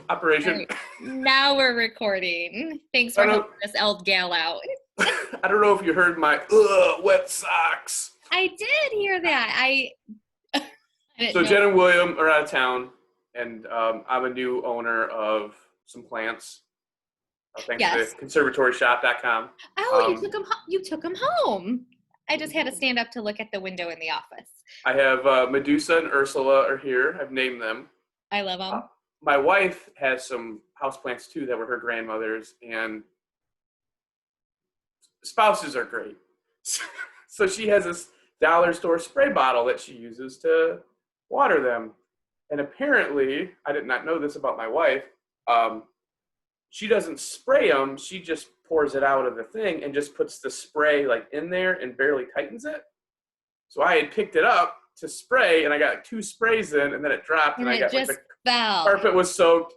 operation. Right. Now we're recording. Thanks for helping this old gal out. I don't know if you heard my wet socks. I did hear that. I didn't So know. Jen and William are out of town, and I'm a new owner of some plants. Thanks to conservatoryshop.com. Oh, you took them home. I just had to stand up to look at the window in the office. I have Medusa and Ursula are here. I've named them. I love them. My wife has some houseplants too that were her grandmother's, and spouses are great. So she has this dollar store spray bottle that she uses to water them. And apparently, I did not know this about my wife, she doesn't spray them, she just pours it out of the thing and just puts the spray like in there and barely tightens it. So I had picked it up to spray, and I got 2 sprays in, and then it dropped, and I got just like the fell. Carpet was soaked,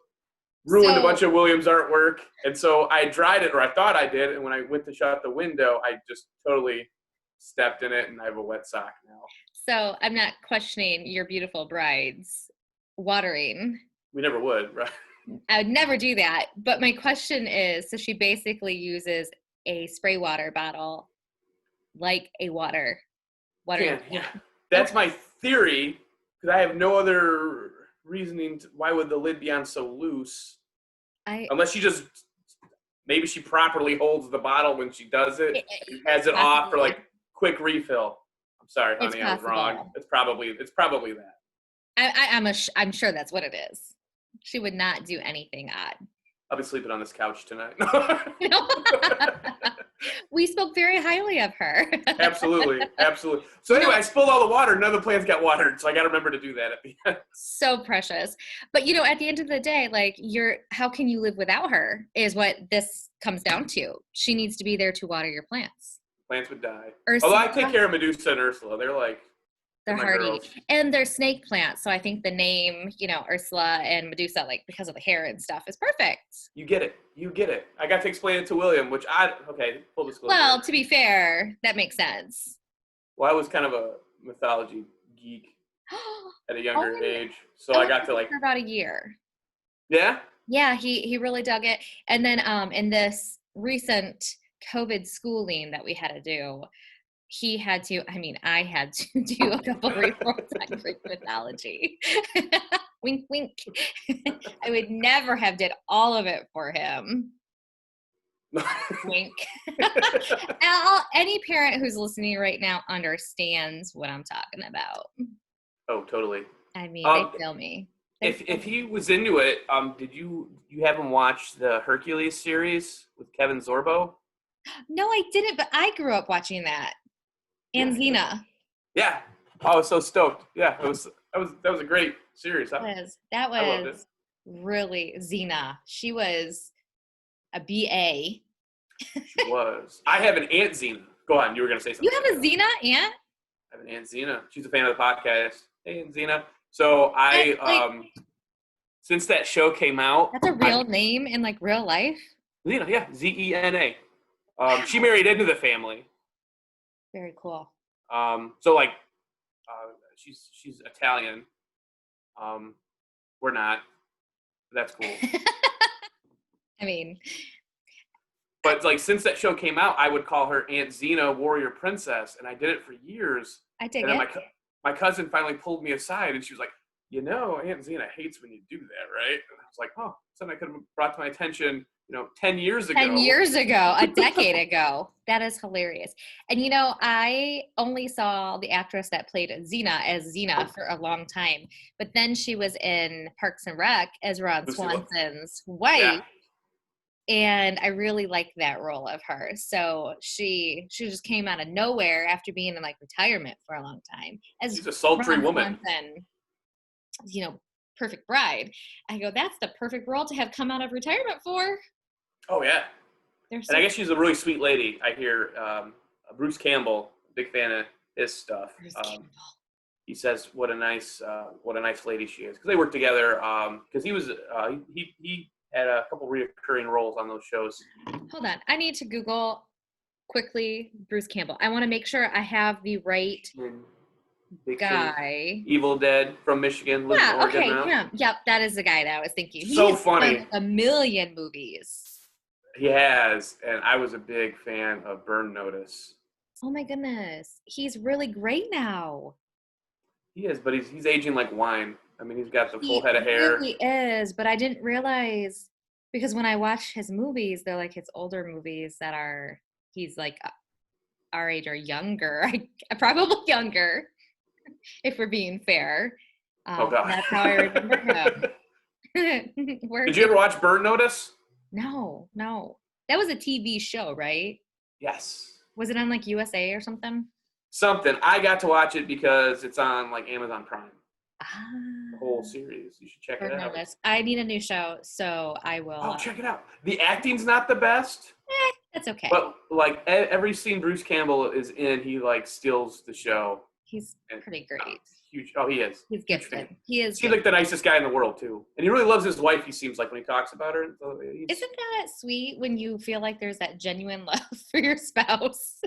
ruined a bunch of William's artwork, and so I dried it, or I thought I did, and when I went to shut the window, I just totally stepped in it, and I have a wet sock now. So I'm not questioning your beautiful bride's watering. We never would, right? I would never do that. But my question is, so she basically uses a spray water bottle like a watering. Yeah. That's my theory, because I have no other reasoning. Why would the lid be on so loose? Unless maybe she properly holds the bottle when she does it and has it off for like quick refill. I'm sorry, honey, I was wrong. It's probably that. I'm sure that's what it is. She would not do anything odd. I'll be sleeping on this couch tonight. We spoke very highly of her. Absolutely. So anyway, I spilled all the water. None of the plants got watered, so I got to remember to do that at the end. So precious. But, at the end of the day, like, how can you live without her is what this comes down to. She needs to be there to water your plants. Plants would die. Ursula, although I take care of Medusa and Ursula. They're hardy. Girls. And they're snake plants. So I think the name, Ursula and Medusa, like, because of the hair and stuff, is perfect. You get it. I got to explain it to William, full disclosure. Well, to be fair, that makes sense. Well, I was kind of a mythology geek at a younger age. So I got to for about a year. Yeah? Yeah, he really dug it. And then in this recent COVID schooling that we had to do, I had to do a couple reports on Greek mythology. Wink, wink. I would never have did all of it for him. Wink. Any parent who's listening right now understands what I'm talking about. Oh, totally. I mean, they feel me. If he was into it, did you have him watch the Hercules series with Kevin Sorbo? No, I didn't, but I grew up watching that. And Xena. Yeah. I was so stoked. Yeah, that was a great series. That was really Xena. She was a BA. She was. I have an Aunt Xena. Go on, you were going to say something. You have a Xena aunt? I have an Aunt Xena. She's a fan of the podcast. Hey, Aunt Xena. So since that show came out. That's a real name in like real life? Xena, yeah. Zena. She married into the family. Very cool. She's Italian. We're not. That's cool. I mean. But like since that show came out, I would call her Aunt Xena, Warrior Princess, and I did it for years. I dig it. My cousin finally pulled me aside, and she was like, Aunt Xena hates when you do that, right? And I was like, oh, something I could have brought to my attention, 10 years ago. 10 years ago, a decade ago. That is hilarious. And, I only saw the actress that played Xena as Xena for a long time. But then she was in Parks and Rec as Ron Swanson's wife. Yeah. And I really liked that role of her. So she just came out of nowhere after being in like retirement for a long time. She's a sultry woman. Swanson, perfect bride. I go, that's the perfect role to have come out of retirement for. Oh, yeah. And I guess she's a really sweet lady. I hear Bruce Campbell, big fan of his stuff. He says what a nice lady she is. Because they work together. Because he was he had a couple recurring roles on those shows. Hold on. I need to Google quickly Bruce Campbell. I want to make sure I have the right Big face. guy. Evil Dead from Michigan, lives in Yeah, Oregon okay, now. him. Yep, that is the guy that I was thinking. He So has done funny. like a million movies. He has, and I was a big fan of Burn Notice. Oh my goodness. He's really great now. He is, but he's aging like wine. I mean, he's got the full He head of hair. really is, but I didn't realize because when I watch his movies, they're like his older movies that are he's like our age or younger. Probably younger, if we're being fair. Oh God. That's how I remember him. Did you ever watch Burn Notice? No. That was a TV show, right? Yes. Was it on like USA or something? Something. I got to watch it because it's on like Amazon Prime. Ah, The whole series. You should check it out. I need a new show, so I will. Oh, check it out. The acting's not the best. That's okay. But like every scene Bruce Campbell is in, he like steals the show. He's pretty great. Huge. Oh, he is. He's gifted. He is. He's like the nicest guy in the world too, and he really loves his wife. He seems like when he talks about her. So Isn't that sweet when you feel like there's that genuine love for your spouse?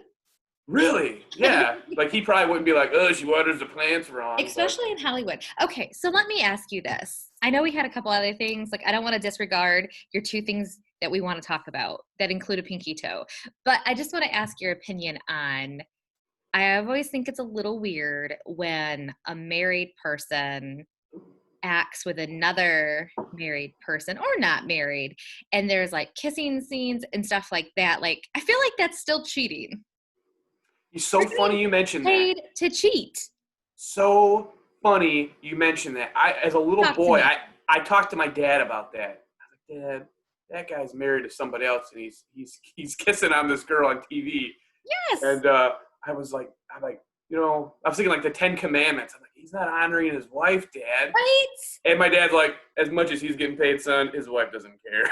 Really? Yeah. Like he probably wouldn't be like, oh, she waters the plants wrong. Especially in Hollywood. Okay, so let me ask you this. I know we had a couple other things. Like I don't want to disregard your two things that we want to talk about that include a pinky toe. But I just want to ask your opinion on, I always think it's a little weird when a married person acts with another married person or not married, and there's like kissing scenes and stuff like that. Like I feel like that's still cheating. He's so funny you mentioned that. Paid to cheat. So funny you mentioned that. As a little boy, I talked to my dad about that. I was like, Dad, that guy's married to somebody else, and he's kissing on this girl on TV. Yes. And I'm like, you know, I was thinking like the 10 Commandments. I'm like, he's not honoring his wife, Dad. Right. And my dad's like, as much as he's getting paid, son, his wife doesn't care.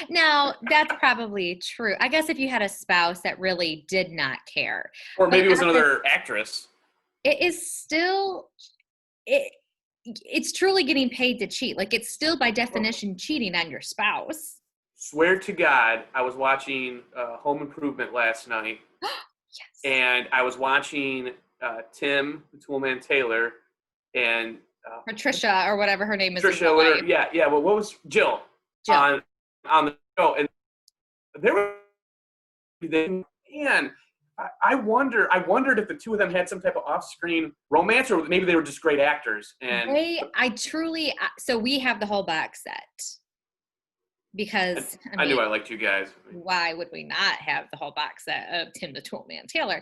Now, that's probably true. I guess if you had a spouse that really did not care. Or maybe it was another actress. It is still, it's truly getting paid to cheat. Like it's still by definition cheating on your spouse. Swear to God, I was watching Home Improvement last night. Yes. And I was watching Tim, the Toolman Taylor, and Patricia or whatever her name is. Patricia, whatever, yeah. Well, what was Jill. On the show, and there was, man, I wondered if the two of them had some type of off-screen romance, or maybe they were just great actors. And so we have the whole box set because I knew I liked you guys. Why would we not have the whole box set of Tim the Toolman Taylor?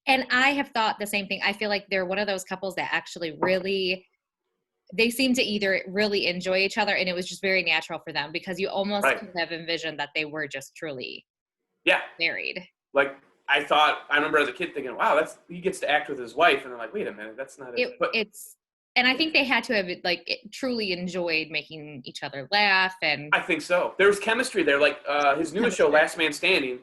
And I have thought the same thing. I feel like they're one of those couples that actually really. They seem to either really enjoy each other, and it was just very natural for them because you almost could have envisioned that they were just truly married. Like I remember as a kid thinking, wow, he gets to act with his wife, and I'm like, wait a minute, that's not it. And I think they had to have truly enjoyed making each other laugh, and I think so. There was chemistry there. Like his newest show, Last Man Standing,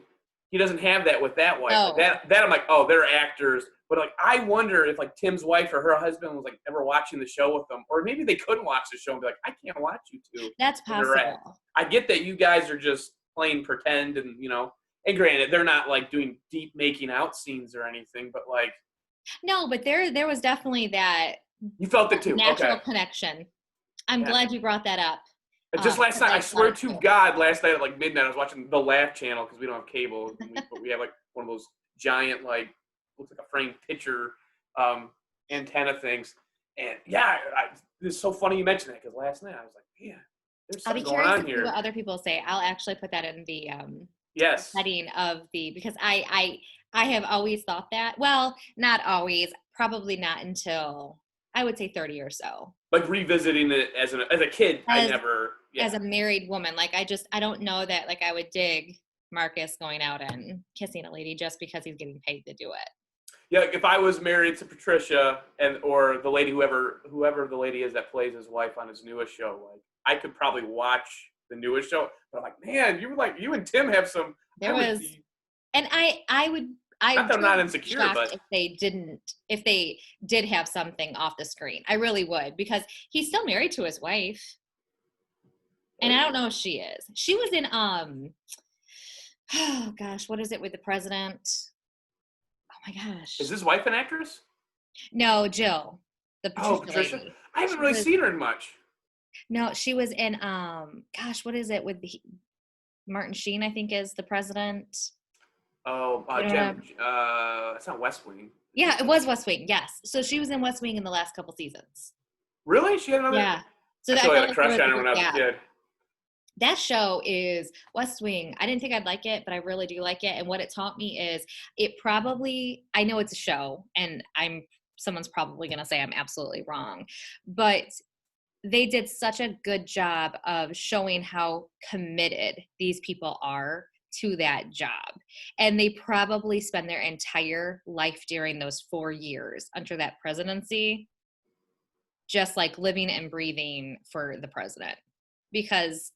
he doesn't have that with that wife. Oh. Like that I'm like, oh, they're actors. But like, I wonder if like Tim's wife or her husband was like ever watching the show with them, or maybe they couldn't watch the show and be like, I can't watch you two. That's possible. I get that you guys are just playing pretend, and you know, and granted, they're not like doing deep making out scenes or anything, but like. No, but there was definitely that. You felt it too. Natural connection. I'm glad you brought that up. Just last night, I swear to God, last night at like midnight, I was watching the Laugh channel because we don't have cable, but we have like one of those giant like. Looks like a framed picture antenna things. And yeah, it's so funny you mentioned that because last night I was like, yeah, there's something going on here. I'll be curious to see what other people say. I'll actually put that in the heading of because I have always thought that. Well, not always, probably not until I would say 30 or so. Like revisiting it as a kid, I never. Yeah. As a married woman, like I don't know that like I would dig Marcus going out and kissing a lady just because he's getting paid to do it. Yeah, like if I was married to Patricia or the lady, whoever the lady is that plays his wife on his newest show, like I could probably watch the newest show. But I'm like, man, you and Tim have some. And I would. Not that I'm not insecure, but if they did have something off the screen, I really would because he's still married to his wife, and I don't know if she is. She was in oh gosh, what is it with the president? Oh my gosh. Is his wife an actress? No, Jill, the Oh, Patricia Patricia. lady. I haven't She really was seen her in much. no, she was in gosh, what is it with Martin Sheen, I think is the president. Oh, You know what Jem. I'm It's not West Wing. Is Yeah, it? it was West Wing. Yes. So she was in West Wing in the last couple seasons. Really? She had another. Yeah. So I I totally felt had a like there crush was on a her good when I was a gap. kid. That show is West Wing. I didn't think I'd like it, but I really do like it. And what it taught me is it probably, I know it's a show and someone's probably going to say I'm absolutely wrong, but they did such a good job of showing how committed these people are to that job. And they probably spend their entire life during those 4 years under that presidency, just like living and breathing for the president because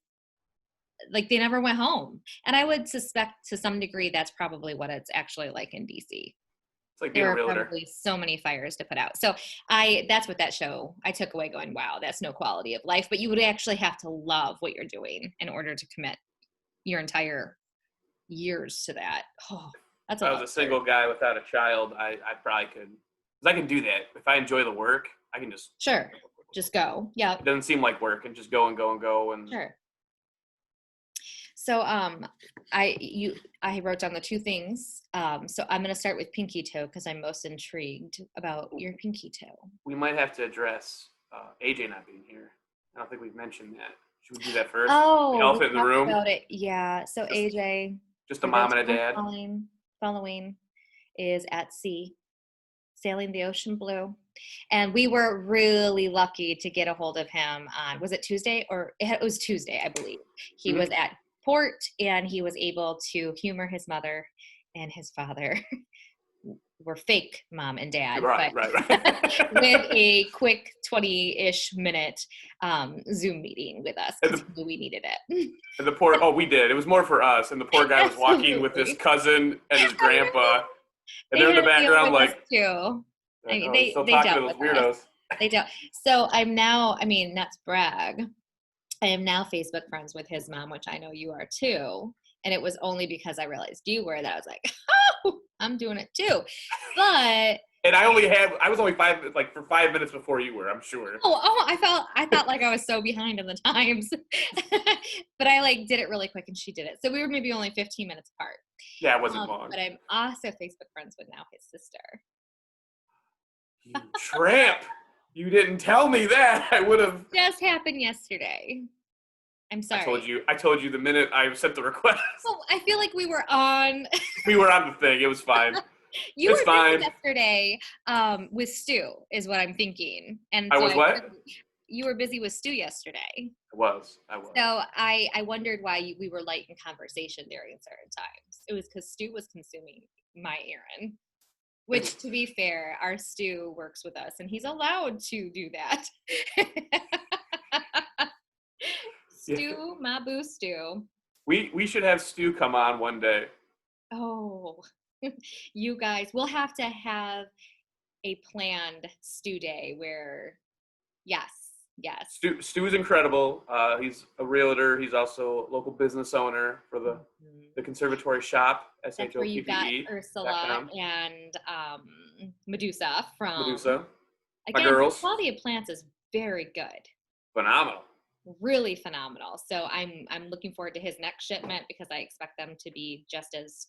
like they never went home. And I would suspect to some degree that's probably what it's actually like in DC. It's like being There a are realtor. probably so many fires to put out. So that's what that show I took away going, wow, that's no quality of life. But you would actually have to love what you're doing in order to commit your entire years to that. Oh, that's If a I was lot a of work. single guy without a child, I probably could. Because I can do that. If I enjoy the work, I can just. Sure. Just go. Yeah, It doesn't seem like work and just go and go and go and. sure. So I wrote down the two things. So I'm gonna start with pinky toe because I'm most intrigued about your pinky toe. We might have to address AJ not being here. I don't think we've mentioned that. Should we do that first? The Oh, we elephant in the talked room. about it. Yeah. So Just, AJ, just a for those mom and a who dad. aren't following, is at sea, sailing the ocean blue. And we were really lucky to get a hold of him on, was it Tuesday? It was Tuesday, I believe. He was at port and he was able to humor his mother and his father. Were fake mom and dad, Right. with a quick 20-ish minute Zoom meeting with us because we needed it. And the poor, we did. It was more for us. And the poor guy was walking with his cousin and his grandpa. And they're in the background like. Too. I mean, they still talking to dealt those with weirdos. us. They don't. So I'm now, I mean, not to brag, I am now Facebook friends with his mom, which I know you are too. And it was only because I realized you were that I was like, oh, I'm doing it too. But and I was only for 5 minutes before you were, I'm sure. I thought like I was so behind in the times. But I did it really quick and she did it. So we were maybe only 15 minutes apart. Yeah, it wasn't long. But I'm also Facebook friends with now his sister. You tramp. You didn't tell me that. I would have. Just happened yesterday. I'm sorry. I told you the minute I sent the request. Oh, I feel like we were on. We were on the thing. It was fine. You were busy yesterday with Stu, is what I'm thinking. And I was what? You were busy with Stu yesterday. I was. So I wondered why we were light in conversation during certain times. It was because Stu was consuming my errand. Which, to be fair, our Stu works with us, and he's allowed to do that. Stu, my boo Stu. We should have Stu come on one day. Oh, you guys, we'll have to have a planned Stu day where, yes. Stu is incredible. He's a realtor. He's also a local business owner for the conservatory shop. That's where you got Ursula and Medusa from. Medusa. Again, the quality of plants is very good. Phenomenal. Really phenomenal. So I'm looking forward to his next shipment because I expect them to be just as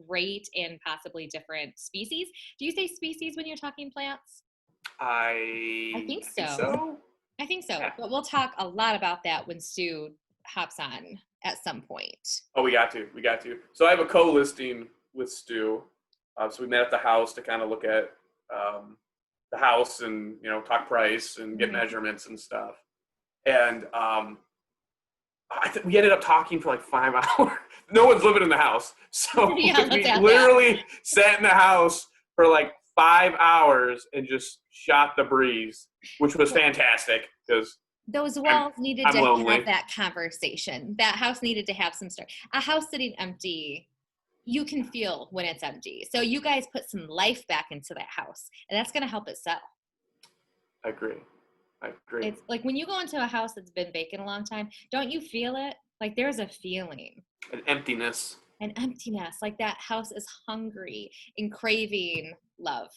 great and possibly different species. Do you say species when you're talking plants? I think so. I think so. Yeah. But we'll talk a lot about that when Stu hops on at some point. Oh, we got to. So I have a co-listing with Stu. So we met at the house to kind of look at the house and, talk price and get measurements and stuff. And we ended up talking for like 5 hours. No one's living in the house. So we literally sat in the house for like 5 hours and just shot the breeze, which was fantastic because those walls needed to have that conversation. That house needed to have some stuff. A house sitting empty, you can feel when it's empty. So you guys put some life back into that house, and that's going to help it sell. I agree. It's like when you go into a house that's been vacant a long time, don't you feel it? Like there's a feeling. An emptiness. Like that house is hungry and craving love.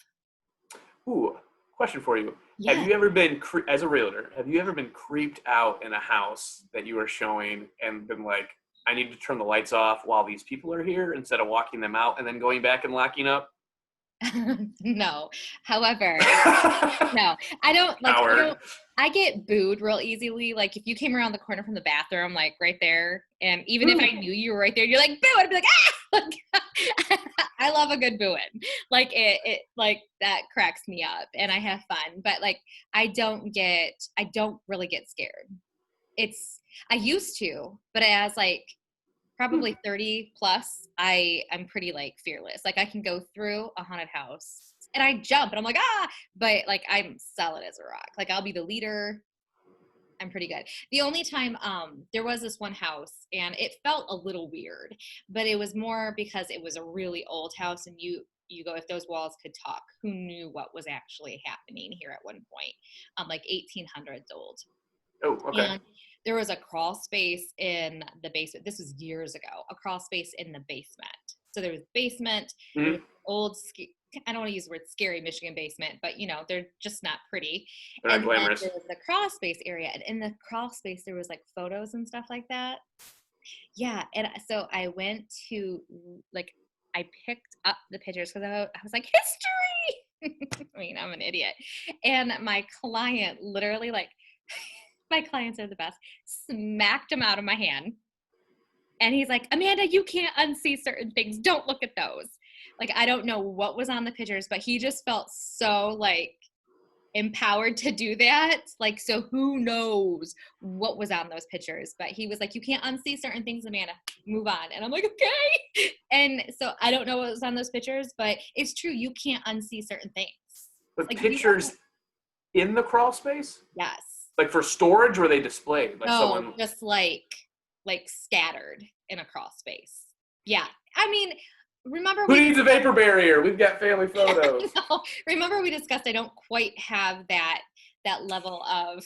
Ooh, question for you. Have Yeah. you ever been, as a realtor, have you ever been creeped out in a house that you were showing and been like, I need to turn the lights off while these people are here instead of walking them out and then going back and locking up? No. However, no, I don't like, Howard. I get booed real easily. Like if you came around the corner from the bathroom, like right there, and even if I knew you were right there, you're like, boo, I'd be like, ah! Like, I love a good booing. Like like that cracks me up and I have fun, but like, I don't really get scared. I used to, but as like probably 30 plus, I'm pretty like fearless. Like I can go through a haunted house and I jump and I'm like, ah, but like I'm solid as a rock. Like I'll be the leader. I'm pretty good. The only time there was this one house and it felt a little weird, but it was more because it was a really old house and you go, if those walls could talk, who knew what was actually happening here at one point? Like 1800s old. Oh, okay. And there was a crawl space in the basement. This was years ago, a crawl space in the basement. So there was basement, there was old, I don't want to use the word scary Michigan basement, but you know, they're just not pretty. They're not And then glamorous. there was the crawl space area. And in the crawl space, there was like photos and stuff like that. Yeah. And so I went to like, I picked up the pictures because I was like, history. I mean, I'm an idiot. And my client literally like, my clients are the best, smacked him out of my hand. And he's like, Amanda, you can't unsee certain things. Don't look at those. Like, I don't know what was on the pictures, but he just felt so like empowered to do that. Like, so who knows what was on those pictures? But he was like, you can't unsee certain things, Amanda. Move on. And I'm like, okay. And so I don't know what was on those pictures, but it's true. You can't unsee certain things. But Like, pictures in the crawl space? yes. Like for storage, or are they displayed? Like No, someone. just like scattered in a crawl space. Yeah. I mean, remember Who we needs a vapor barrier? We've got family photos. no, remember we discussed I don't quite have that level of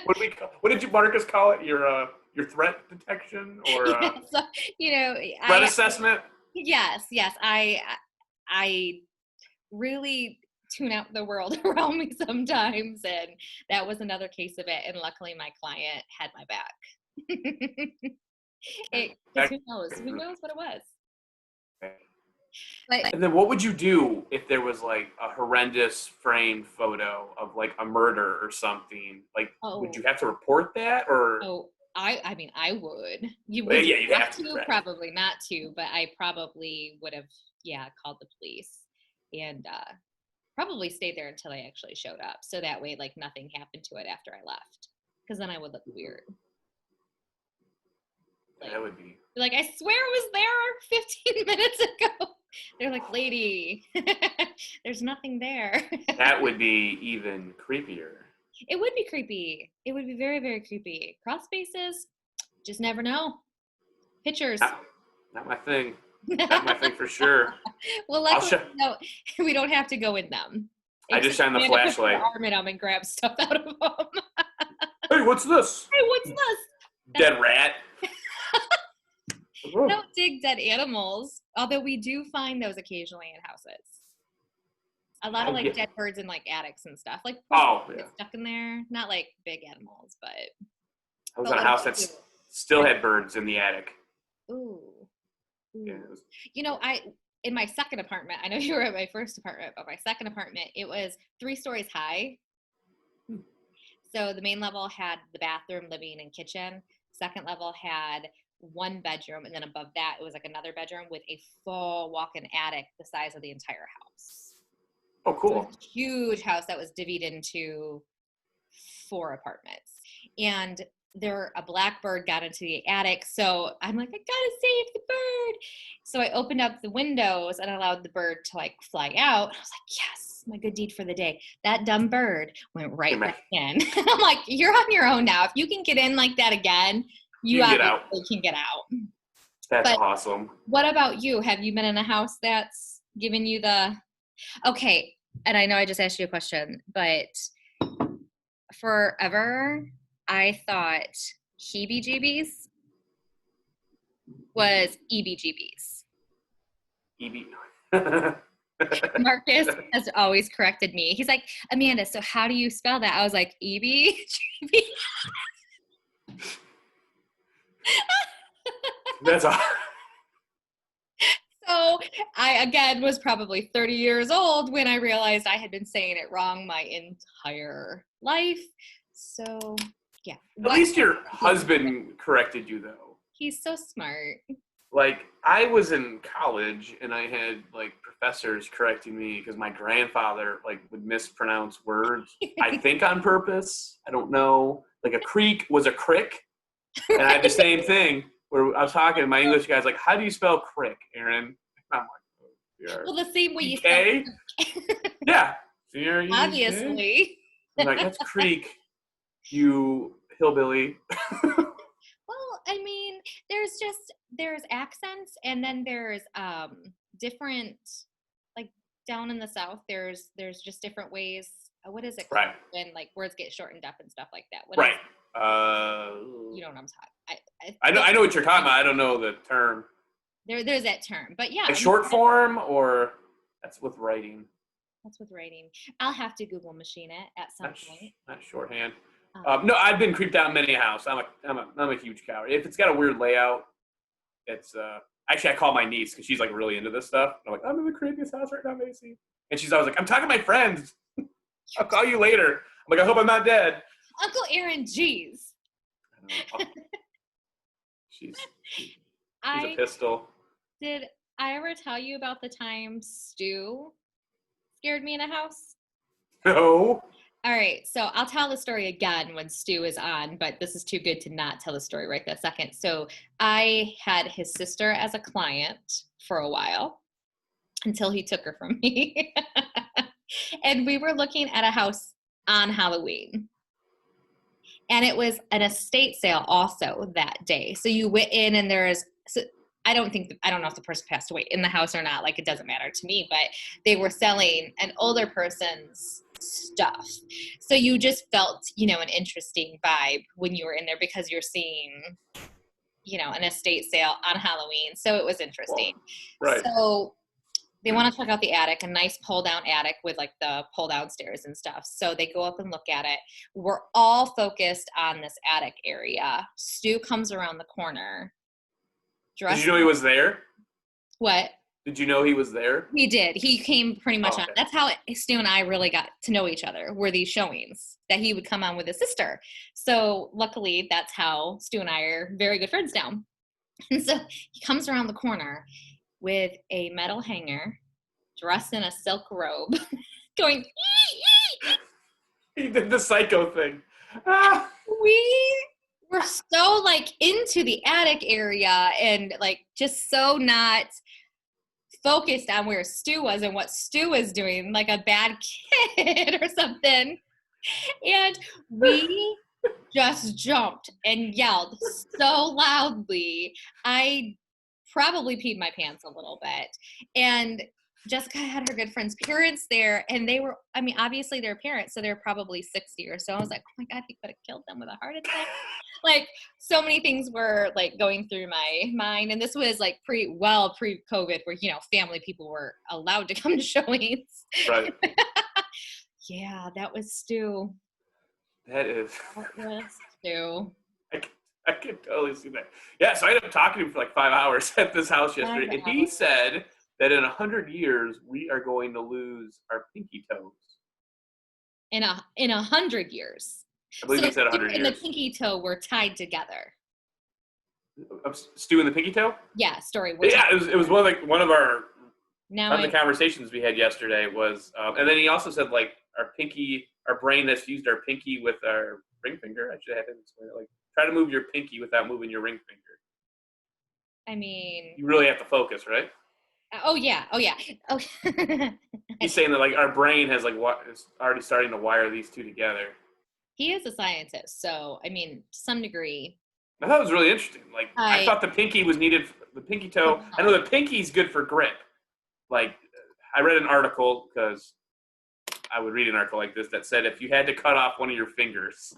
What did you Marcus call it? Your threat detection or yeah, so, you know, threat assessment? yes, I really tune out the world around me sometimes, and that was another case of it, and luckily my client had my back. Who knows what it was. But And then what would you do if there was like a horrendous framed photo of like a murder or something? Like, would you have to report that or? I mean, I would. Well, yeah, you'd have to. Right. Probably not to, but I probably would have, called the police and probably stayed there until I actually showed up. So that way, like, nothing happened to it after I left. Because then I would look weird. Like, that would be. Like, I swear it was there 15 minutes ago. They're like, lady, there's nothing there. That would be even creepier. It would be creepy. It would be very, very creepy. Cross spaces, just never know. Pictures. Not my thing. Not my thing for sure. Well, luckily, we don't have to go in them. I just shine the flashlight. Arm in them and grab stuff out of them. Hey, what's this? Hey, what's this? Dead rat. I don't dig dead animals, although we do find those occasionally in houses. A lot of like dead birds in like attics and stuff. Like stuck in there. Not like big animals, but I was in a house that still had birds in the attic. Ooh. Yeah, you know, in my second apartment, I know you were at my first apartment, but my second apartment, it was 3 stories high. So the main level had the bathroom, living, and kitchen. Second level had 1 bedroom, and then above that, it was like another bedroom with a full walk-in attic the size of the entire house. Oh, cool. So a huge house that was divvied into 4 apartments. And a blackbird got into the attic. So I'm like, I gotta save the bird. So I opened up the windows and allowed the bird to like fly out. I was like, yes, my good deed for the day. That dumb bird went right back in. I'm like, you're on your own now. If you can get in like that again, you obviously can get out. That's awesome. What about you? Have you been in a house that's given you okay, and I know I just asked you a question, but forever I thought heebie-jeebies was EBGBs. Marcus has always corrected me. He's like, Amanda, so how do you spell that? I was like, E-B? That's all. So I, again, was probably 30 years old when I realized I had been saying it wrong my entire life. So, yeah. At least your husband corrected you, though. He's so smart. Like, I was in college, and I had, like, professors correcting me because my grandfather, like, would mispronounce words, I think on purpose. I don't know. Like, a creek was a crick. And I had the same thing where I was talking to my English guy's like, how do you spell crick, Aaron? I'm like, oh, yeah. Well, the same way you spell Yeah. C-R-E-K? Obviously. I'm like, that's creek, you hillbilly. Well, I mean, there's accents, and then there's different, like down in the South, there's just different ways. What is it called? Right. When like words get shortened up and stuff like that. Right. You know what I'm talking. I know what you're talking about. I don't know the term. There's that term, but yeah. Like short form, or that's with writing. That's with writing. I'll have to Google machine it at some point. Not shorthand. No, I've been creeped out in many a house. I'm a huge coward. If it's got a weird layout, it's actually I call my niece because she's like really into this stuff. I'm like, I'm in the creepiest house right now, Macy, and she's always like, I'm talking to my friends. I'll call you later. I'm like, I hope I'm not dead. Uncle Aaron, jeez. She's a pistol. Did I ever tell you about the time Stu scared me in a house? No. All right, so I'll tell the story again when Stu is on, but this is too good to not tell the story right this second. So I had his sister as a client for a while until he took her from me. And we were looking at a house on Halloween. And it was an estate sale also that day. So you went in and I don't know if the person passed away in the house or not. Like, it doesn't matter to me, but they were selling an older person's stuff. So you just felt, an interesting vibe when you were in there because you're seeing, an estate sale on Halloween. So it was interesting. Well, right. So they want to check out the attic, a nice pull down attic with like the pull down stairs and stuff. So they go up and look at it. We're all focused on this attic area. Stu comes around the corner. Did you know he was there? What? Did you know he was there? He did. He came pretty much on. That's how Stu and I really got to know each other, were these showings that he would come on with his sister. So luckily, that's how Stu and I are very good friends now. And so he comes around the corner with a metal hanger, dressed in a silk robe, going, ee, ee. He did the psycho thing. We were so like into the attic area and like just so not focused on where Stu was and what Stu was doing, like a bad kid or something. And we just jumped and yelled so loudly. I probably peed my pants a little bit. And Jessica had her good friend's parents there, and they were, obviously they're parents, so they're probably 60 or so. I was like, oh my God, he could have killed them with a heart attack. Like, so many things were like going through my mind. And this was like pre-COVID, where, family people were allowed to come to showings. Right. Yeah, that was Stu. That was Stu. I can totally see that. Yeah, so I ended up talking to him for like 5 hours at this house yesterday, and he said that in 100 years we are going to lose our pinky toes. In 100 years. I believe he said 100 years. And the pinky toe were tied together. Stu and the pinky toe? Yeah, story. Yeah, it was one of our the conversations we had yesterday was, and then he also said like our brain has fused our pinky with our ring finger. I should have him explain it. Like, try to move your pinky without moving your ring finger. You really have to focus, right? Oh yeah. Oh. He's saying that like our brain has like is already starting to wire these two together. He is a scientist, so to some degree. I thought it was really interesting. Like I thought the pinky was needed. The pinky toe. I know the pinky's good for grip. Like I read an article because I would read an article like this that said if you had to cut off one of your fingers,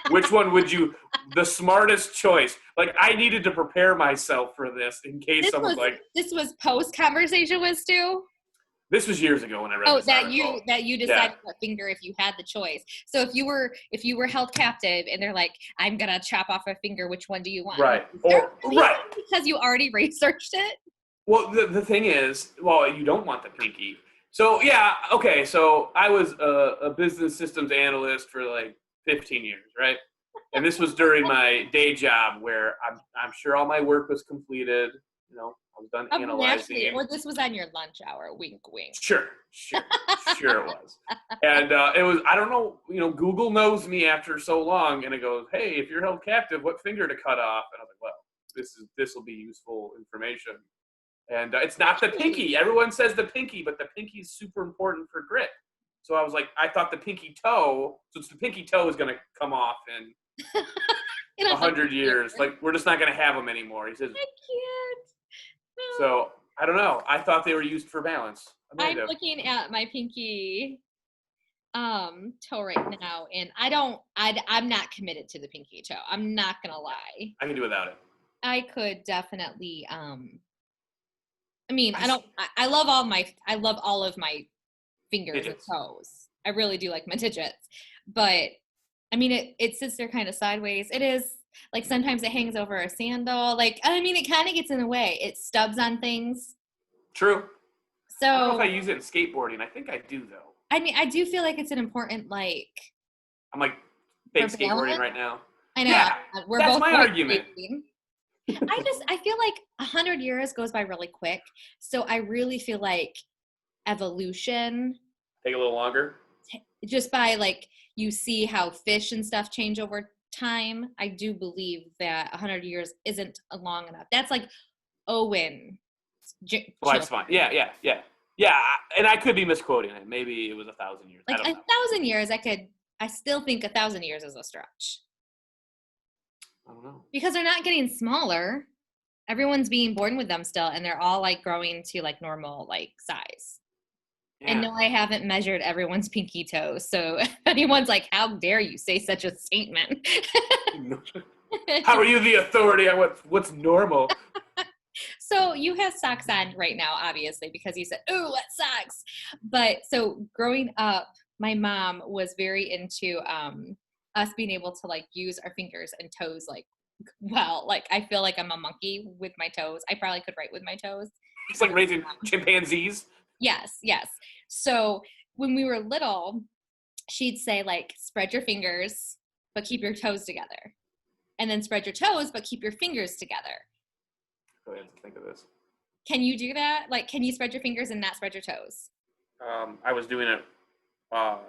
which one would you? The smartest choice. Like I needed to prepare myself for this in case someone's like. This was post conversation with Stu. This was years ago when I read Oh, this article. that you Yeah. decided what finger if you had the choice. So if you were held captive and they're like, I'm gonna chop off a finger, which one do you want? Right. Right. Because you already researched it. Well, the thing is, well, you don't want the pinky. So yeah, okay. So I was a business systems analyst for like 15 years, right? And this was during my day job where I'm sure all my work was completed. You know, I was done analyzing. Naturally, or this was on your lunch hour. Wink, wink. Sure it was. And it was, I don't know, you know, Google knows me after so long, and it goes, hey, if you're held captive, what finger to cut off? And I was like, well, this will be useful information. And it's not the pinky. Everyone says the pinky, but the pinky is super important for grip. So I was like, I thought the pinky toe, so it's the pinky toe is going to come off in 100 years. Like, we're just not going to have them anymore. He says, I can't. No. So, I don't know. I thought they were used for balance. I'm looking at my pinky toe right now, and I'm not committed to the pinky toe. I'm not going to lie. I can do without it. I could definitely, I mean, I love all of my fingers digits. and toes. I really do like my digits, but I mean, it sits there kind of sideways. It is like sometimes it hangs over a sandal. Like, I mean, it kind of gets in the way. It stubs on things. True. So I don't know if I use it in skateboarding. I think I do though. I mean, I do feel like it's an important like. I'm like fake skateboarding right now. I know. Yeah, we're that's both my argument. I feel like 100 years goes by really quick. So I really feel like evolution. Take a little longer. Just by like you see how fish and stuff change over time. I do believe that 100 years isn't long enough. That's like Owen. Well, that's fine. Yeah. And I could be misquoting it. Maybe it was 1,000 years. Like I don't know. 1,000 years, I still think 1,000 years is a stretch. I don't know. Because they're not getting smaller. Everyone's being born with them still, and they're all like growing to like normal like size. Yeah. And no, I haven't measured everyone's pinky toes. So if anyone's like, how dare you say such a statement? How are you the authority on what's normal? So you have socks on right now, obviously, because you said, "Ooh, what socks?" But so growing up, my mom was very into us being able to like use our fingers and toes like well. Like I feel like I'm a monkey with my toes. I probably could write with my toes. It's like raising chimpanzees. Yes. So when we were little, she'd say like, spread your fingers, but keep your toes together. And then spread your toes, but keep your fingers together. I have to think of this. Can you do that? Like, can you spread your fingers and not spread your toes? I was doing it. I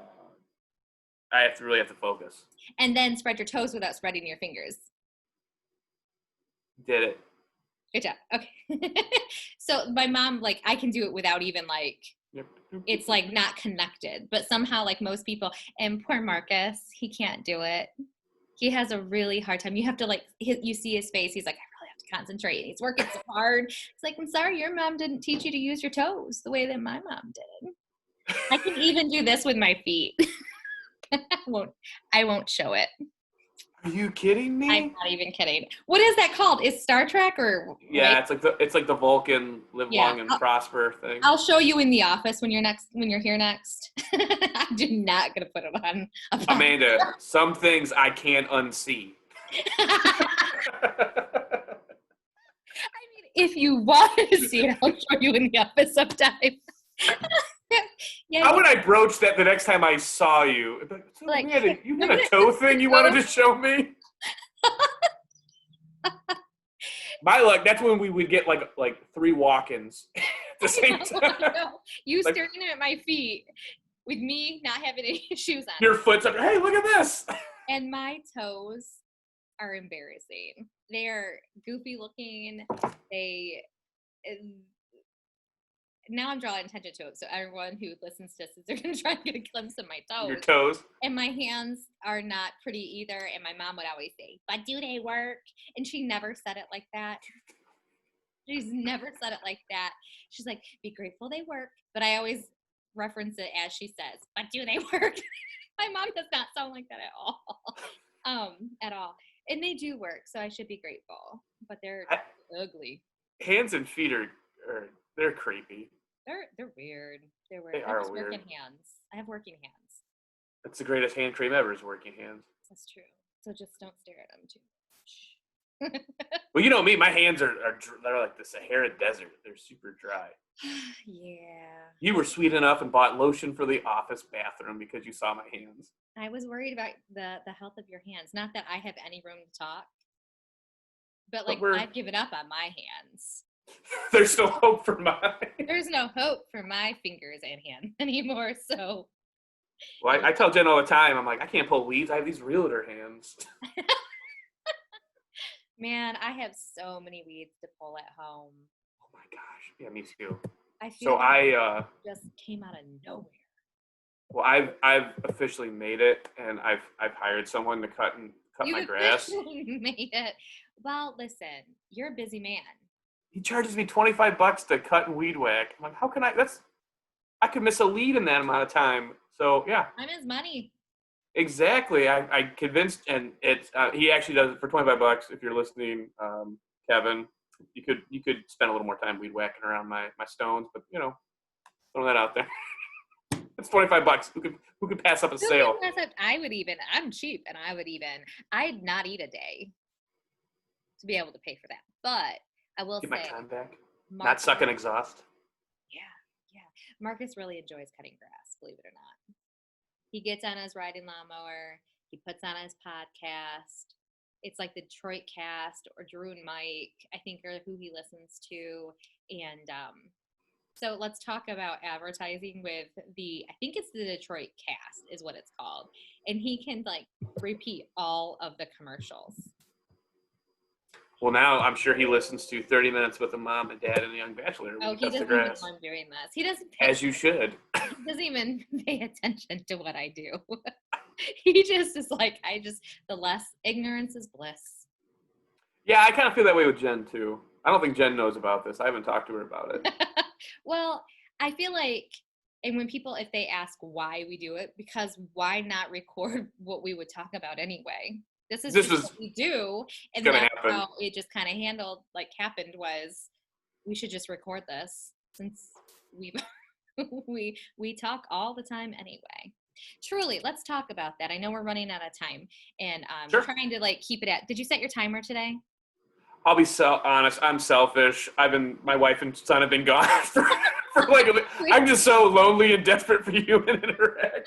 really have to focus. And then spread your toes without spreading your fingers. Did it. Good job. Okay. So my mom, like, I can do it without even like, it's like not connected, but somehow like most people, and poor Marcus, he can't do it. He has a really hard time. You have to like, you see his face. He's like, I really have to concentrate. He's working so hard. It's like, I'm sorry, your mom didn't teach you to use your toes the way that my mom did. I can even do this with my feet. I won't show it. Are you kidding me? I'm not even kidding. What is that called? Is Star Trek or? Yeah, right? it's like the Vulcan live long and prosper thing. I'll show you in the office when you're here next. I'm not gonna put it on. Amanda, some things I can't unsee. I mean, if you want to see it, I'll show you in the office sometime. Yeah, how would I broach that the next time I saw you? Like, Amanda, you got a toe thing you wanted to show me? My luck, that's when we would get like 3 walk-ins at the same time. You like, staring at my feet with me not having any shoes on. Your foot's up. Hey, look at this. And my toes are embarrassing. They're goofy looking. Now I'm drawing attention to it, so everyone who listens to this is they're going to try and get a glimpse of my toes. Your toes. And my hands are not pretty either, and my mom would always say, but do they work? And she never said it like that. She's never said it like that. She's like, be grateful they work. But I always reference it as she says, but do they work? My mom does not sound like that at all. At all. And they do work, so I should be grateful. But they're ugly. Hands and feet are they're creepy. They're weird. They're weird. They They're are just weird. working hands. I have working hands. That's the greatest hand cream ever is working hands. That's true. So just don't stare at them too much. Well, you know me, my hands they're like the Sahara Desert. They're super dry. Yeah. You were sweet enough and bought lotion for the office bathroom because you saw my hands. I was worried about the health of your hands. Not that I have any room to talk, but like I've given up on my hands. There's no hope for mine. There's no hope for my fingers and hands anymore. So. Well, I tell Jen all the time, I'm like, I can't pull weeds. I have these realtor hands. Man, I have so many weeds to pull at home. Oh my gosh. Yeah, me too. I feel so like it just came out of nowhere. Well, I've officially made it, and I've hired someone to cut my grass. You made it. Well, listen, you're a busy man. He charges me $25 to cut and weed whack. I'm like, how can I could miss a lead in that amount of time. So yeah. Time is money. Exactly. I convinced, and it's he actually does it for $25. If you're listening, Kevin, you could spend a little more time weed whacking around my stones, but throw that out there. It's $25. Who could pass up a sale? I'm cheap, and I'd not eat a day to be able to pay for that. But I will Get say, my time back. Marcus, Not sucking exhaust. Yeah. Marcus really enjoys cutting grass, believe it or not. He gets on his riding lawnmower. He puts on his podcast. It's like the Detroit Cast or Drew and Mike, I think, are who he listens to. And so let's talk about advertising with I think it's the Detroit Cast is what it's called. And he can like repeat all of the commercials. Well, now I'm sure he listens to 30 Minutes with a Mom and Dad and a Young Bachelor. Oh, he doesn't even know I'm doing this. He doesn't. As you should. He doesn't even pay attention to what I do. He just is like, the less ignorance is bliss. Yeah, I kind of feel that way with Jen, too. I don't think Jen knows about this. I haven't talked to her about it. Well, I feel like, and when people, if they ask why we do it, because why not record what we would talk about anyway? This is what we do. And that's how it just kind of happened was we should just record this since we talk all the time anyway. Truly, let's talk about that. I know we're running out of time, and Sure. trying to keep it at. Did you set your timer today? I'll be honest. I'm selfish. My wife and son have been gone for I'm just so lonely and desperate for human interaction.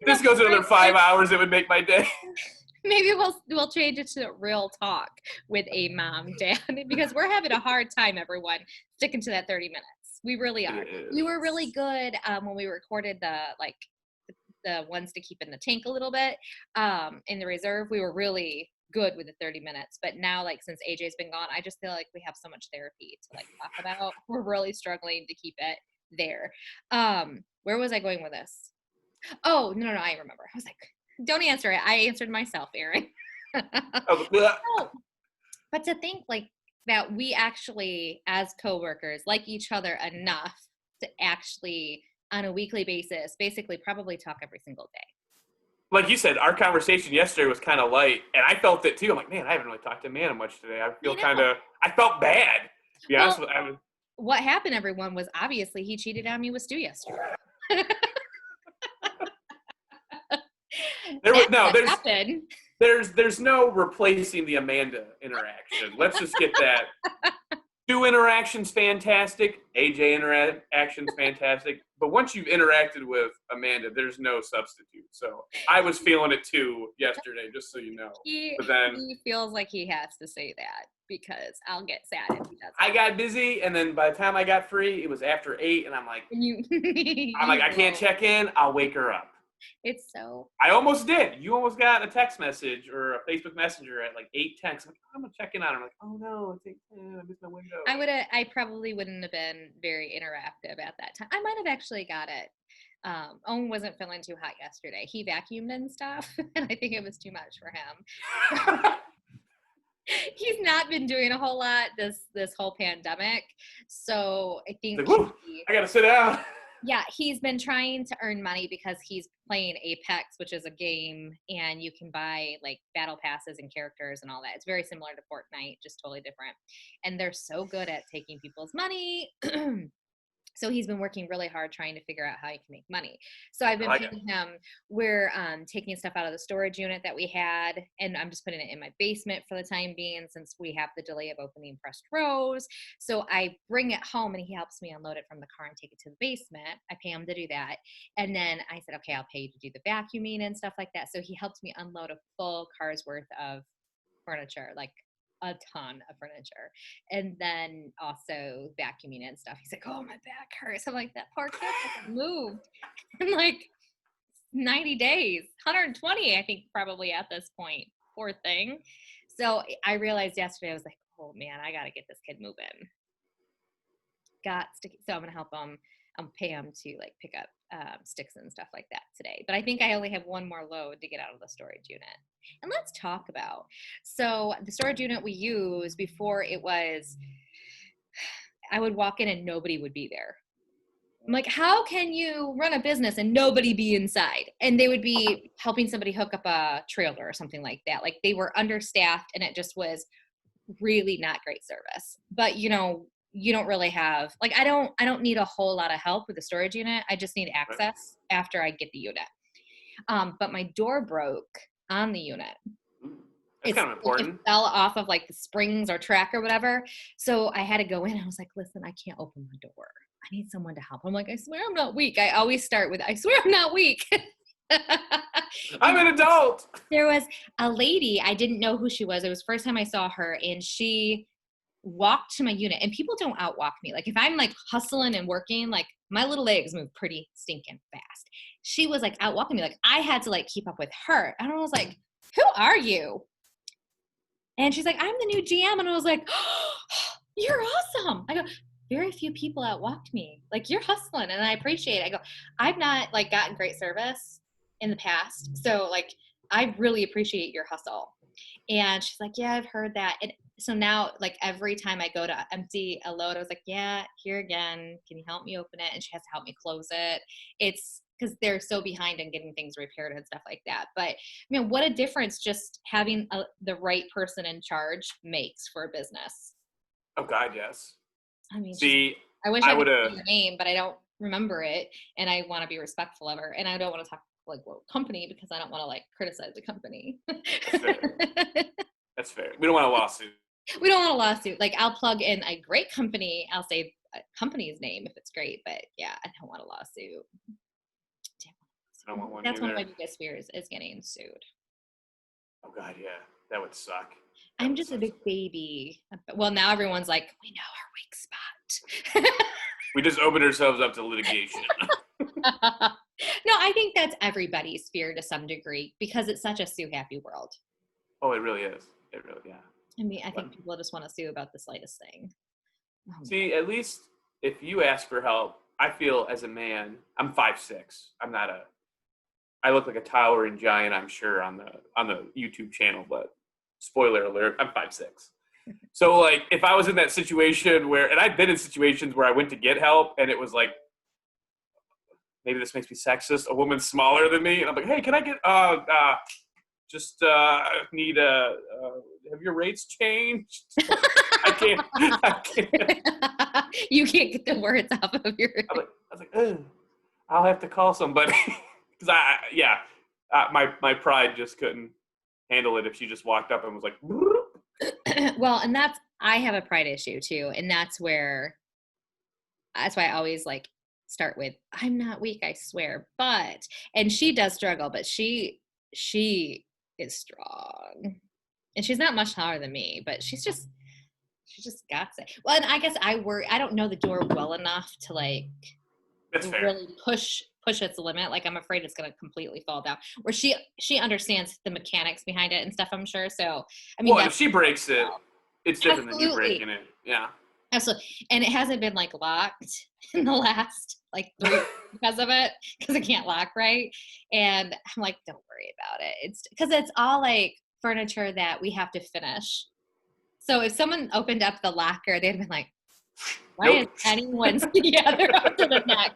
If this goes another 5 hours, it would make my day. Maybe we'll change it to real talk with a mom, dad, because we're having a hard time, everyone, sticking to that 30 minutes. We really are. We were really good when we recorded the ones to keep in the tank a little bit in the reserve. We were really good with the 30 minutes, but now since AJ's been gone, I just feel like we have so much therapy to talk about. We're really struggling to keep it there. Where was I going with this? Oh, no, I remember. I was like, don't answer it. I answered myself, Aaron. But to think that we actually, as coworkers, like each other enough to actually, on a weekly basis, basically probably talk every single day. Like you said, our conversation yesterday was kind of light, and I felt it too. I'm like, man, I haven't really talked to Amanda much today. I felt bad. To be honest with you. What happened, everyone, was obviously he cheated on me with Stu yesterday. There's no replacing the Amanda interaction. Let's just get that. Stu interaction's fantastic. AJ interaction's fantastic. But once you've interacted with Amanda, there's no substitute. So I was feeling it too yesterday, just so you know. He feels like he has to say that because I'll get sad if he doesn't. I got busy, and then by the time I got free, it was after 8, and I'm like, I can't check in. I'll wake her up. It's so. I almost did. You almost got a text message or a Facebook Messenger at 8:10. I'm like, I'm gonna check in on her. I'm like, oh no, it's 8:10. I missed my window. I probably wouldn't have been very interactive at that time. I might have actually got it. Owen wasn't feeling too hot yesterday. He vacuumed and stuff, and I think it was too much for him. He's not been doing a whole lot this whole pandemic, so I think I gotta sit down. Yeah, he's been trying to earn money because he's playing Apex, which is a game, and you can buy battle passes and characters and all that. It's very similar to Fortnite, just totally different. And they're so good at taking people's money. So he's been working really hard trying to figure out how he can make money. So I've been like paying him. We're taking stuff out of the storage unit that we had, and I'm just putting it in my basement for the time being since we have the delay of opening pressed rows. So I bring it home and he helps me unload it from the car and take it to the basement. I pay him to do that. And then I said, okay, I'll pay you to do the vacuuming and stuff like that. So he helps me unload a full car's worth of furniture, like a ton of furniture, and then also vacuuming and stuff. He's like, oh, my back hurts. I'm like, that poor kid hasn't moved in like 90 days, 120, I think, probably at this point. Poor thing. So I realized yesterday, I was like, oh man, I got to get this kid moving. So I'm going to help him. Pay him to like pick up sticks and stuff like that today. But I think I only have one more load to get out of the storage unit. And let's talk about, so the storage unit we use before, it was, I would walk in and nobody would be there. I'm like, how can you run a business and nobody be inside? And they would be helping somebody hook up a trailer or something like that. Like they were understaffed and it just was really not great service. But you know, you don't really have, like, I don't need a whole lot of help with the storage unit. I just need access after I get the unit. But my door broke on the unit. That's kind of important. It fell off of like the springs or track or whatever. So I had to go in. I was like, listen, I can't open my door. I need someone to help. I'm like, I swear I'm not weak. I always start with, I swear I'm not weak. I'm an adult. There was a lady, I didn't know who she was. It was the first time I saw her, and she walked to my unit, and people don't outwalk me. Like if I'm like hustling and working, like my little legs move pretty stinking fast. She was like outwalking me. Like I had to like keep up with her. And I was like, who are you? And she's like, I'm the new GM. And I was like, oh, you're awesome. I go, very few people outwalked me. Like you're hustling and I appreciate it. I go, I've not like gotten great service in the past. So like, I really appreciate your hustle. And she's like, yeah, I've heard that. And so now, like every time I go to empty a load, I was like, yeah, here again, can you help me open it? And she has to help me close it. It's because they're so behind in getting things repaired and stuff like that. But I mean, what a difference just having the right person in charge makes for a business. Oh God, yes. I mean, see, I wish I would know her name, but I don't remember it. And I want to be respectful of her. And I don't want to talk like company because I don't want to like criticize the company. That's fair. That's fair. We don't want a lawsuit. We don't want a lawsuit. Like I'll plug in a great company. I'll say a company's name if it's great, but yeah, I don't want a lawsuit. I don't want one That's either. one of my biggest fears is getting sued. Oh God, yeah, that would suck. I'm just a big baby. Well, now everyone's like, we know our weak spot. We just opened ourselves up to litigation. No, I think that's everybody's fear to some degree because it's such a sue happy world. Oh, it really is. It really, yeah. I mean, I think people just want to sue about the slightest thing. Oh, see, at least if you ask for help, I feel as a man, I'm 5'6". I look like a towering giant, I'm sure, on the YouTube channel, but spoiler alert, I'm 5'6". So like if I was in that situation where, and I've been in situations where I went to get help and it was like, maybe this makes me sexist, a woman smaller than me, and I'm like, hey, can I get need have your rates changed? I can't. You can't get the words off of your. I was like, oh, I'll have to call somebody because my pride just couldn't handle it if she just walked up and was like. Well, and I have a pride issue too, and that's why I always like start with, I'm not weak, I swear. And she does struggle, but she is strong. And she's not much taller than me, but she just got it. Well, and I guess I don't know the door well enough to like really push its limit. Like I'm afraid it's going to completely fall down. Where she understands the mechanics behind it and stuff, I'm sure. So, I mean, if she breaks it, it's different than you breaking it. Yeah. Absolutely. And it hasn't been like locked in the last like 3 because of it, because it can't lock right. And I'm like, don't worry about it. It's because it's all like furniture that we have to finish. So if someone opened up the locker, they'd been like, why is anyone together up to the neck?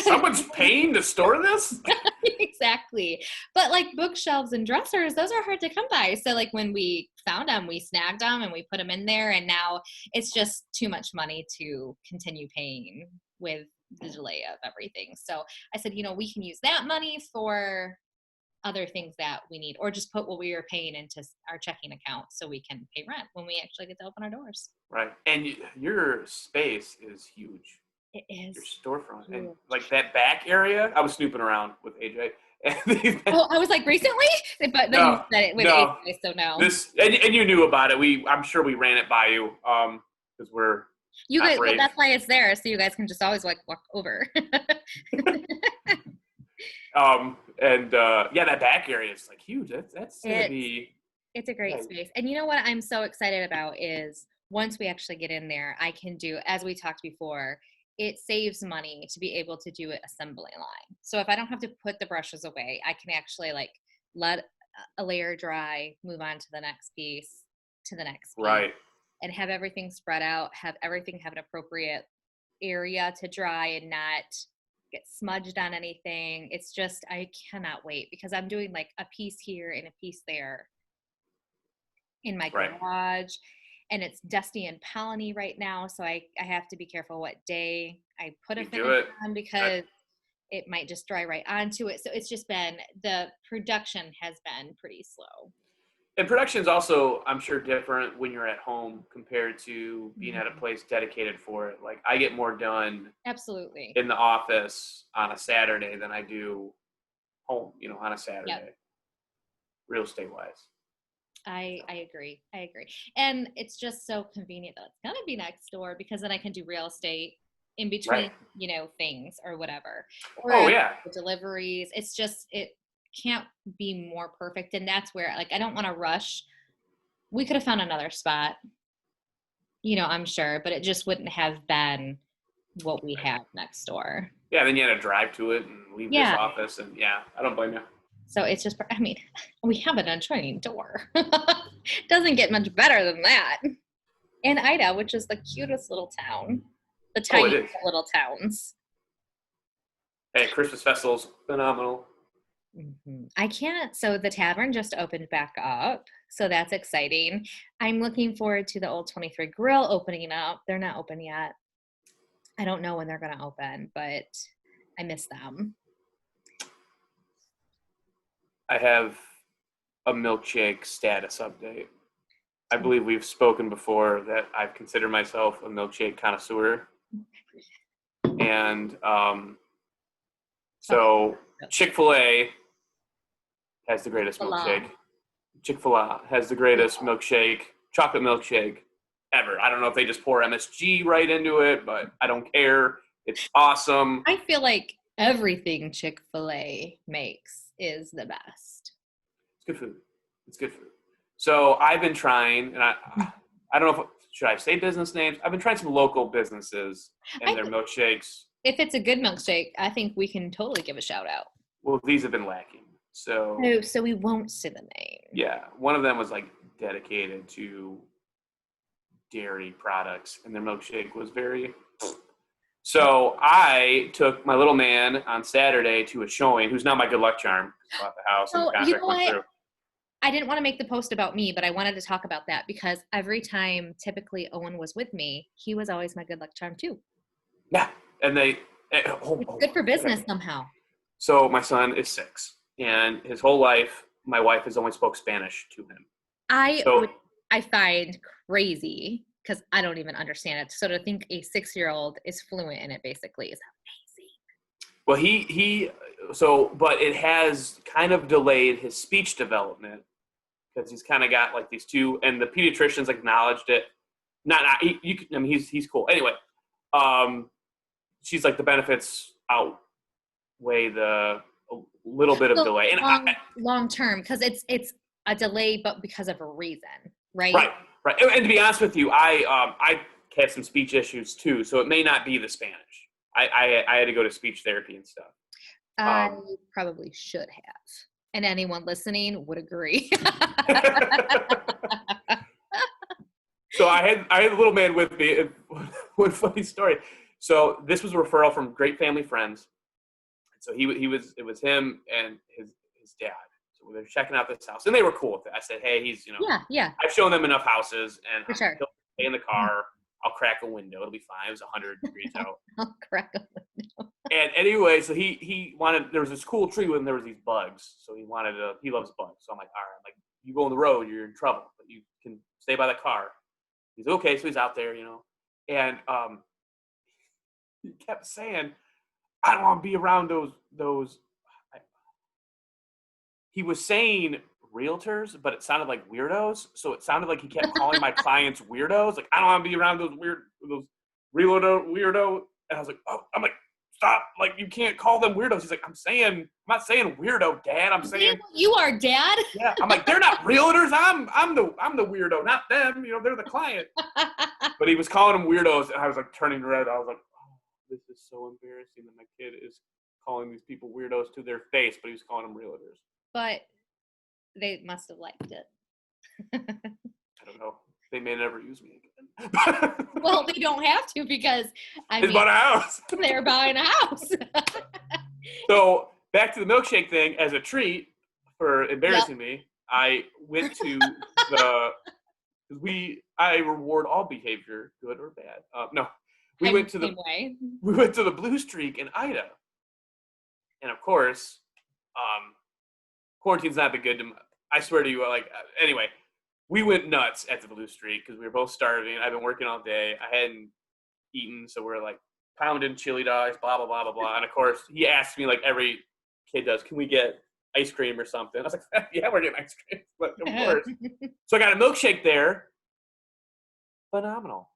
Someone's paying to store this? Exactly. But like bookshelves and dressers, those are hard to come by. So like when we found them, we snagged them and we put them in there. And now it's just too much money to continue paying with the delay of everything. So I said, we can use that money for other things that we need, or just put what we are paying into our checking account so we can pay rent when we actually get to open our doors. Right. And your space is huge. It is. Your storefront. Huge. And like that back area, I was snooping around with AJ. Oh, I was like, recently? But then you said it with AJ, so no. And you knew about it. I'm sure we ran it by you, because we're you guys. Well, that's why it's there, so you guys can just always like walk over. That back area is like huge. That's gonna be. It's a great space, and you know what I'm so excited about is once we actually get in there, I can do, as we talked before, it saves money to be able to do an assembly line. So if I don't have to put the brushes away, I can actually like let a layer dry, move on to the next piece, Right. and have everything spread out, have everything have an appropriate area to dry and not get smudged on anything. It's just, I cannot wait because I'm doing like a piece here and a piece there in my garage, and it's dusty and polleny right now, so I have to be careful what day I put a finish on because it might just dry right onto it. So it's just been, the production has been pretty slow. And production is also, I'm sure, different when you're at home compared to being at a place dedicated for it. Like I get more done absolutely in the office on a Saturday than I do home, on a Saturday, real estate wise. I agree. And it's just so convenient that it's going to be next door because then I can do real estate in between, things or whatever. Or deliveries. It's just, it can't be more perfect. And that's where, like, I don't want to rush. We could have found another spot, I'm sure, but it just wouldn't have been what we have next door. Yeah, then you had to drive to it and leave this office. And I don't blame you. So it's just, we have an adjoining door. Doesn't get much better than that. And Ida, which is the cutest little town. The tiniest little towns. Hey, Christmas festival's phenomenal. Mm-hmm. So the tavern just opened back up. So that's exciting. I'm looking forward to the Old 23 Grill opening up. They're not open yet. I don't know when they're going to open, but I miss them. I have a milkshake status update. I believe we've spoken before that I've considered myself a milkshake connoisseur. And so Chick-fil-A has the greatest milkshake. Chick-fil-A has the greatest milkshake, chocolate milkshake ever. I don't know if they just pour MSG right into it, but I don't care. It's awesome. I feel like everything Chick-fil-A makes is the best. It's good food. So I've been trying, and I don't know should I say business names? I've been trying some local businesses and their milkshakes. If it's a good milkshake, I think we can totally give a shout out. Well, these have been lacking. So we won't say the name. Yeah. One of them was like dedicated to dairy products, and their milkshake was very. So I took my little man on Saturday to a showing, who's now my good luck charm. Bought the house and the contract went through. I didn't want to make the post about me, but I wanted to talk about that because every time typically Owen was with me, he was always my good luck charm too. Yeah. And it's good for business somehow. So my son is 6, and his whole life, my wife has only spoke Spanish to him. I find crazy because I don't even understand it. So to think a 6-year-old is fluent in it basically is amazing. Well, but it has kind of delayed his speech development because he's kind of got like these two, and the pediatricians acknowledged it. He's cool. Anyway, she's like the benefits outweigh the little bit of delay. And long term, because it's a delay, but because of a reason, right? Right. And to be honest with you, I had some speech issues too, so it may not be the Spanish. I had to go to speech therapy and stuff. I probably should have, and anyone listening would agree. So I had a little man with me. One funny story. So this was a referral from great family friends. So it was him and his dad. So they're checking out this house, and they were cool with it. I said, hey, he's yeah. I've shown them enough houses, and for sure. He'll stay in the car. I'll crack a window. It'll be fine. It was 100 degrees out. I'll crack a window. And anyway, so he wanted, there was this cool tree when there was these bugs. So he loves bugs. So I'm like, all right, I'm like, you go on the road, you're in trouble, but you can stay by the car. He's okay. So he's out there, and he kept saying, I don't want to be around those. He was saying realtors, but it sounded like weirdos. So it sounded like he kept calling my clients weirdos. Like, I don't want to be around those realtor weirdo. And I was like, oh, I'm like, stop. Like, you can't call them weirdos. He's like, I'm not saying weirdo, Dad. I'm saying you are, Dad. Yeah. I'm like, they're not realtors. I'm the weirdo, not them. They're the client. But he was calling them weirdos, and I was like turning red. I was like, oh, this is so embarrassing that my kid is calling these people weirdos to their face, but he was calling them realtors. But they must have liked it. I don't know. They may never use me again. Well, they don't have to because They bought a house. They're buying a house. So back to the milkshake thing. As a treat for embarrassing me, I went to I reward all behavior, good or bad. No, we went to the Blue Streak in Ida, and of course, quarantine's not been good to. I swear to you, anyway. We went nuts at the Blue Streak because we were both starving. I've been working all day. I hadn't eaten, so we're like pounding chili dogs, blah, blah, blah, blah, blah. And of course, he asked me like every kid does, can we get ice cream or something? I was like, yeah, we're getting ice cream. But of course. So I got a milkshake there. Phenomenal.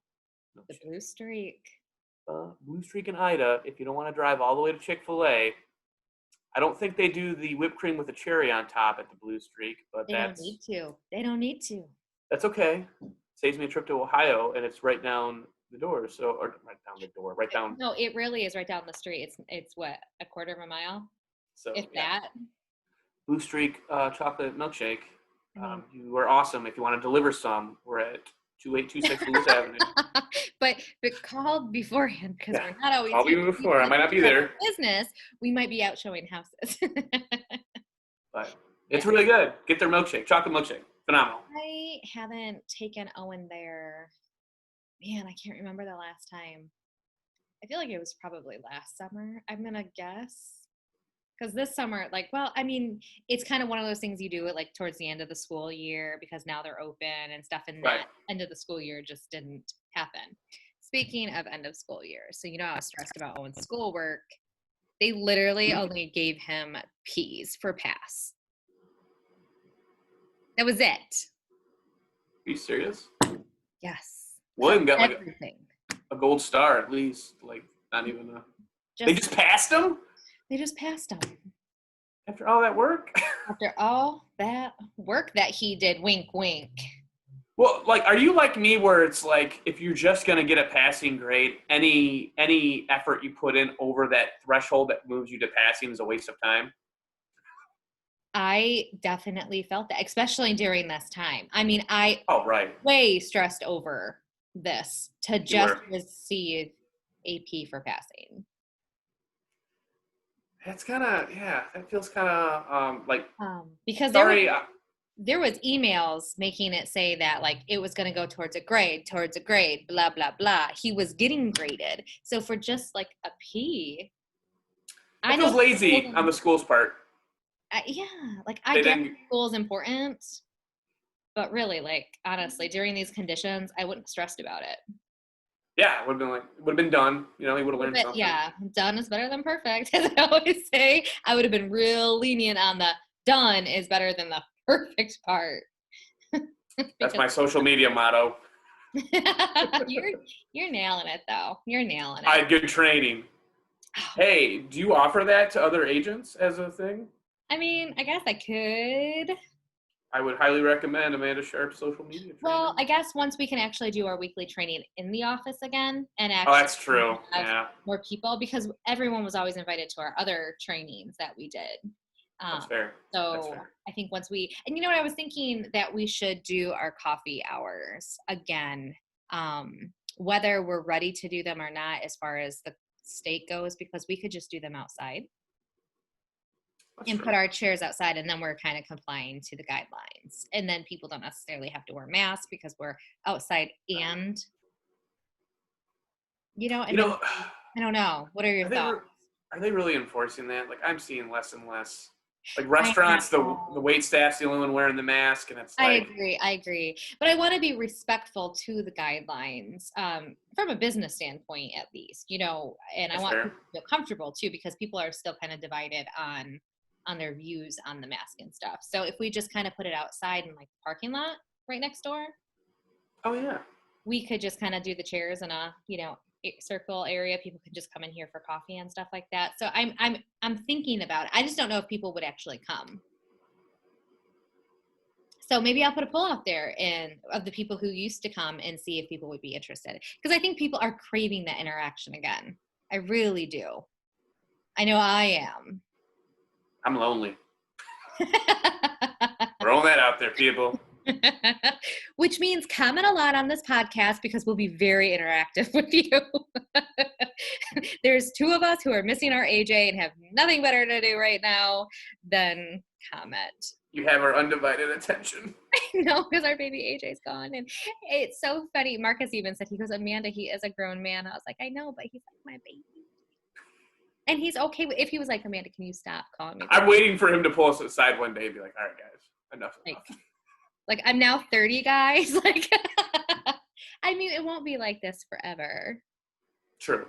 The Blue Streak. Blue Streak in Ida, if you don't want to drive all the way to Chick-fil-A. I don't think they do the whipped cream with a cherry on top at the Blue Streak, but They don't need to. That's okay. Saves me a trip to Ohio, and it's right down the door. Right down. No, it really is right down the street. It's what, a quarter of a mile? So if that. Blue Streak chocolate milkshake. You are awesome. If you want to deliver some, we're at 2826 Lewis Avenue. But call beforehand because we're not always. Call me before. I might not be there. Business. We might be out showing houses. But it's really good. Get their milkshake, chocolate milkshake, phenomenal. I haven't taken Owen there. Man, I can't remember the last time. I feel like it was probably last summer. I'm gonna guess. Because this summer, it's kind of one of those things you do it like towards the end of the school year because now they're open and stuff, and that end of the school year just didn't happen. Speaking of end of school year, so I was stressed about Owen's schoolwork. They literally only gave him P's for pass. That was it. Are you serious? Yes. William got everything. A gold star at least, not even they just passed him? They just passed him. After all that work? After all that work that he did, wink, wink. Well, are you like me where it's like, if you're just going to get a passing grade, any effort you put in over that threshold that moves you to passing is a waste of time? I definitely felt that, especially during this time. Right. Way stressed over this to just receive AP for passing. That's that feels kind of because there was emails making it say that it was going to go towards a grade, blah, blah, blah. He was getting graded. So for just a P. I feels lazy on the school's part. I get school is important, but really, honestly, during these conditions, I wouldn't have stressed about it. Yeah, it would have been done. He would have learned something. Yeah, done is better than perfect, as I always say. I would have been real lenient on the done is better than the perfect part. That's my social media motto. You're nailing it, though. You're nailing it. I had good training. Hey, do you offer that to other agents as a thing? I guess I could. I would highly recommend Amanda Sharp's social media training. Well, I guess once we can actually do our weekly training in the office again and actually that's true. Yeah. More people, because everyone was always invited to our other trainings that we did. That's fair. So that's fair. I think once and you know what, I was thinking that we should do our coffee hours again, whether we're ready to do them or not as far as the state goes, because we could just do them outside. That's and true. Put our chairs outside, and then we're kind of complying to the guidelines. And then people don't necessarily have to wear masks because we're outside. And I don't know. What are your thoughts? are they really enforcing that? Like, I'm seeing less and less. Like I restaurants, the know. wait staff's the only one wearing the mask, and it's like, I agree. But I want to be respectful to the guidelines, from a business standpoint, at least, you know, and I that's want fair. people to feel comfortable too, because people are still kind of divided on their views on the mask and stuff. So if we just kind of put it outside in like the parking lot right next door, Oh yeah. we could just kind of do the chairs in a, you know, circle area. People could just come in here for coffee and stuff like that. So I'm thinking about it. I just don't know if people would actually come. So maybe I'll put a poll out there and of the people who used to come and see if people would be interested. Because I think people are craving that interaction again. I really do. I know I am. I'm lonely. Throwing that out there, people. Which means comment a lot on this podcast because we'll be very interactive with you. There's two of us who are missing our AJ and have nothing better to do right now than comment. You have our undivided attention. No, because our baby AJ's gone. And it's so funny. Marcus even said, he goes, Amanda, he is a grown man. I was like, I know, but he's like my baby. And he's okay with, if he was like, Amanda, can you stop calling me? I'm waiting for him to pull us aside one day and be like, all right, guys, enough. Like I'm now 30, guys. Like, I mean, it won't be like this forever. True.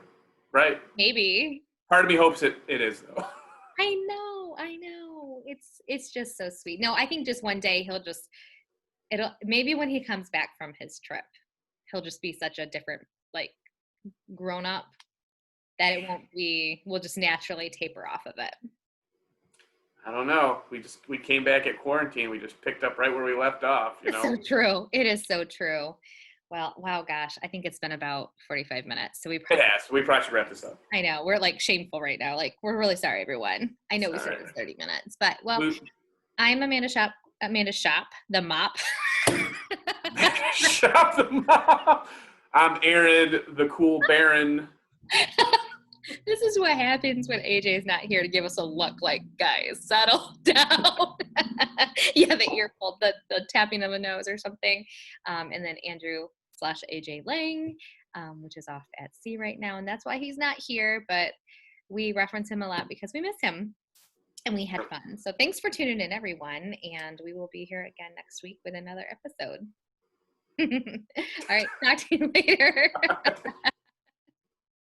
Right? Maybe. Part of me hopes it is, though. I know. It's just so sweet. No, I think just one day maybe when he comes back from his trip, he'll just be such a different, like, grown up that we'll just naturally taper off of it. I don't know. We came back at quarantine. We just picked up right where we left off, you know? It's so true. It is so true. Well, wow, gosh, I think it's been about 45 minutes. So it has. We probably should wrap this up. I know. We're like shameful right now. Like, we're really sorry, everyone. I know we said it was 30 minutes, but well, I'm Amanda Shop, the mop. Shop the mop. I'm Aaron, the cool Baron. This is what happens when AJ is not here to give us a look like, guys, settle down. Yeah, the earful, the tapping of a nose or something. And then Andrew/AJ Lang, which is off at sea right now. And that's why he's not here, but we reference him a lot because we miss him and we had fun. So thanks for tuning in, everyone. And we will be here again next week with another episode. All right, talk to you later.